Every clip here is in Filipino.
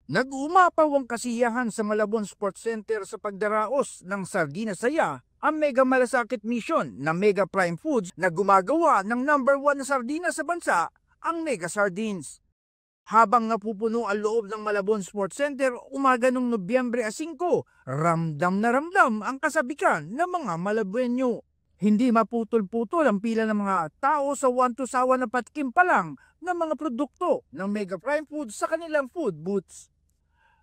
Nag-umapaw ang kasiyahan sa Malabon Sports Center sa pagdaraos ng Sardina Saya, ang Mega Malasakit Mission na Mega Prime Foods na gumagawa ng #1 na sardina sa bansa, ang Mega Sardines. Habang napupuno ang loob ng Malabon Sports Center umaga noong Nobyembre 5, ramdam na ramdam ang kasabikan ng mga Malabueño. Hindi maputol-putol ang pila ng mga tao sa wantusawa na patkim pa lang ng mga produkto ng Mega Prime Foods sa kanilang food booths.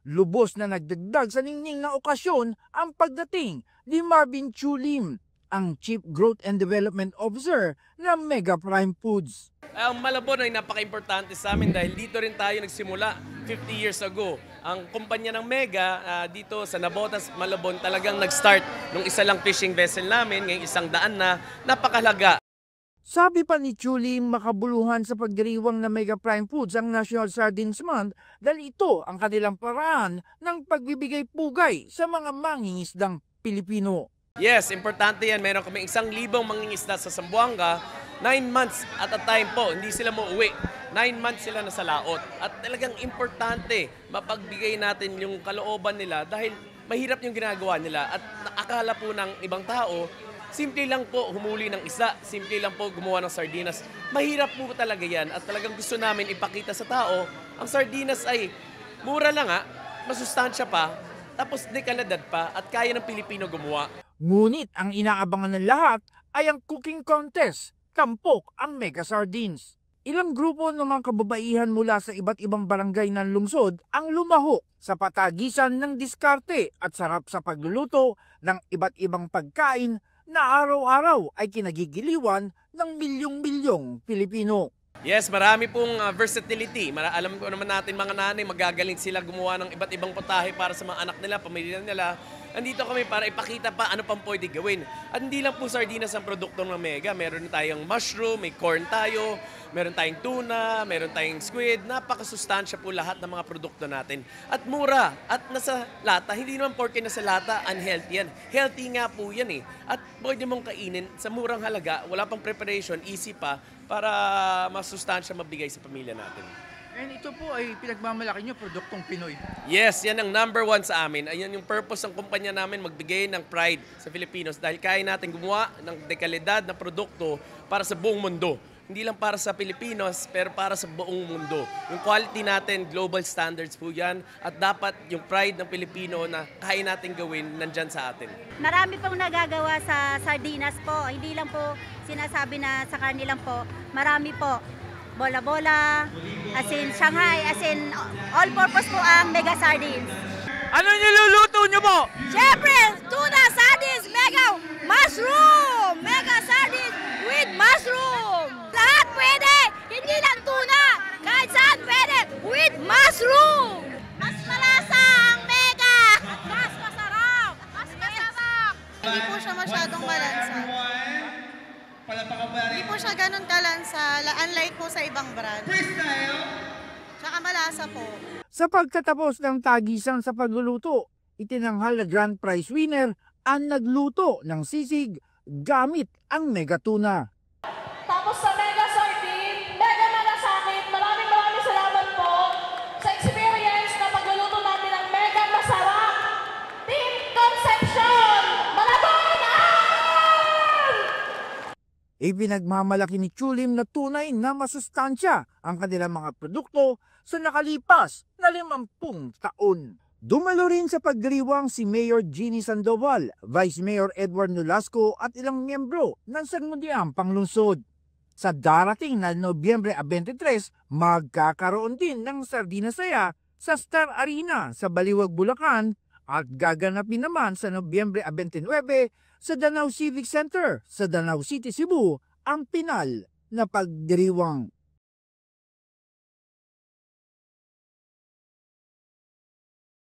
Lubos na nagdagdag sa ningning na okasyon ang pagdating ni Marvin Chulim, ang Chief Growth and Development Officer ng Mega Prime Foods. Ang Malabon ay napaka-importante sa amin dahil dito rin tayo nagsimula 50 years ago. Ang kumpanya ng Mega dito sa Nabotas, Malabon talagang nag-start nung isa lang fishing vessel namin, ngayong 100 na, napakalaga. Sabi pa ni Chulim, makabuluhan sa pagdiriwang ng Mega Prime Foods ang National Sardines Month dahil ito ang kanilang paraan ng pagbibigay pugay sa mga mangingisdang Pilipino. Yes, importante yan. Meron kami 1,000 mangingisda sa Zamboanga. 9 months at a time po, hindi sila mauwi. 9 months sila nasa laot. At talagang importante mapagbigay natin yung kalooban nila dahil mahirap yung ginagawa nila. At akala po ng ibang tao, simple lang po humuli ng isda, simple lang po gumawa ng sardinas. Mahirap po talaga yan at talagang gusto namin ipakita sa tao, ang sardinas ay mura lang masustansya pa, tapos dekalidad pa at kaya ng Pilipino gumawa. Ngunit ang inaabangan ng lahat ay ang cooking contest, tampok ang Mega Sardines. Ilang grupo ng mga kababaihan mula sa iba't ibang barangay ng lungsod ang lumahok sa patagisan ng diskarte at sarap sa pagluluto ng iba't ibang pagkain na araw-araw ay kinagigiliwan ng milyong-milyong Pilipino. Yes, marami pong versatility. Alam ko naman natin mga nanay, magagaling sila gumawa ng iba't ibang putahe para sa mga anak nila, pamilya nila. Andito kami para ipakita pa ano pang pwede gawin. At hindi lang po sardinas ang produkto ng Mega. Meron tayong mushroom, may corn tayo, meron tayong tuna, meron tayong squid. Napakasustansya po lahat ng mga produkto natin. At mura. At nasa lata. Hindi naman porke nasa lata, unhealthy yan. Healthy nga po yan eh. At pwede mong kainin sa murang halaga, wala pang preparation, easy pa, para masustansya mabigay sa pamilya natin. And ito po ay pinagmamalaki nyo, produktong Pinoy. Yes, yan ang #1 sa amin. Ayan yung purpose ng kumpanya namin, magbigay ng pride sa Filipinos dahil kaya natin gumawa ng dekalidad na produkto para sa buong mundo. Hindi lang para sa Pilipinos, pero para sa buong mundo. Yung quality natin, global standards po yan. At dapat yung pride ng Pilipino na kaya natin gawin, nandyan sa atin. Marami pong nagagawa sa sardinas po. Hindi lang po sinasabi na sa karne lang po. Marami po. Bola-bola, as in Shanghai, as in all-purpose po ang Mega Sardines. Ano niluluto nyo po? Siyempre, tuna sardines, Mega Mushroom! Mega Sardines with mushroom! Lahat pwede! Hindi lang tuna! Kahit saan pwede! With mushroom! Mas malasa ang Mega! At mas masarap! Mas masarap! Hindi po siya masyadong malansa. Hindi po siya ganun kalansa, unlike po sa ibang brand. Tsaka malasa po. Sa pagtatapos ng tagisan sa pagluluto, itinanghal na grand prize winner ang nagluto ng sisig gamit ang Mega Tuna. Tapos sa Mega Sardine, Mega Malasakit, maraming salamat po sa experience na pagluluto natin ng Mega Masarap. Team Concepcion, Malabonan! Ipinagmamalaki ni Chulim na tunay na masustansya ang kanilang mga produkto sa nakalipas na 50 taon. Dumalo rin sa pagdiriwang si Mayor Jeannie Sandoval, Vice Mayor Edward Nolasco at ilang miyembro ng Sangguniang Panglungsod. Sa darating na Nobyembre 23, magkakaroon din ng Sardina Saya sa Star Arena sa Baliwag, Bulacan at gaganapin naman sa Nobyembre 29 sa Danau Civic Center sa Danau City, Cebu ang pinal na pagdiriwang.